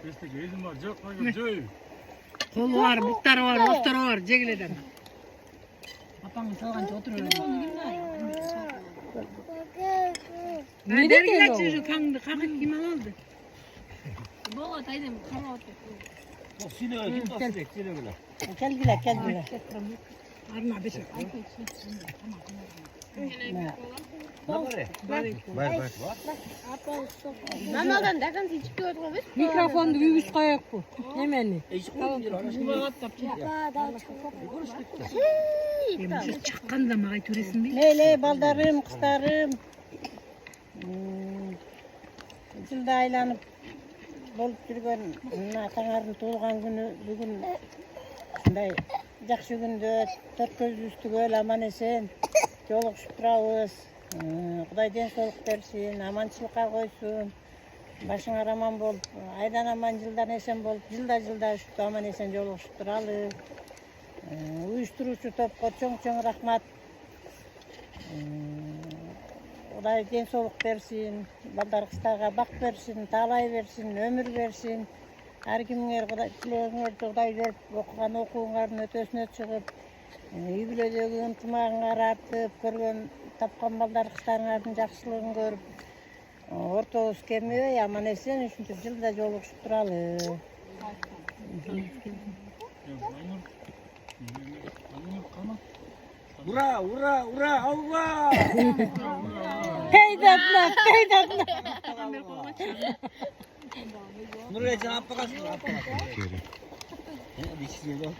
Destek ezim var. Yok bakayım Joy. Kolu var, muhtarı var, muhtarı var. Cegileden. Apanın salğanca oturuyor. Ne dergi açıyor kandı, kakık kime oldu? Baba taydım kama otur. Gel bile. Arma beşik. Mamadan dakan çıkıyor oturmuş. Mikrofonu büyük kayak bu. Hemen. Şu çıkan da mağay turizm değil. Ley baldarım, kızlarım. Жылда айланып болып жүрген мына таңардың туылған күні бүгін ушундай жакшы күндө төрт көзүбүз түгөл аман эсен жолугушуп турабыз. Кудай ден соолук берсин, аманчылыкка койсун. Башыңар аман болуп, айдан аман жылдан эсен болуп, жылда ушинтип аман эсен жолугушуп туралы. Уюштуруучу топко чоң рахмат. Кудай ден соолук берсин, балдар кыздарга бак берсин, таалай берсин, өмүр берсин. Ар кимиңер Кудай тилегиңерди Кудай берип, окуган окууңардын өтөсүнө чыгып, үй бүлөдөгү ынтымагыңар артып, көргөн тапкан балдар кыздарыңардын жакшылыгын көрүп, ортобуз кемебей, аман эсен ушинтип жылда жолугушуп туралы. Ура, ура, ура, алла! Пейдатна. Нурай жана аппага суу, аппага. Дишиге бак.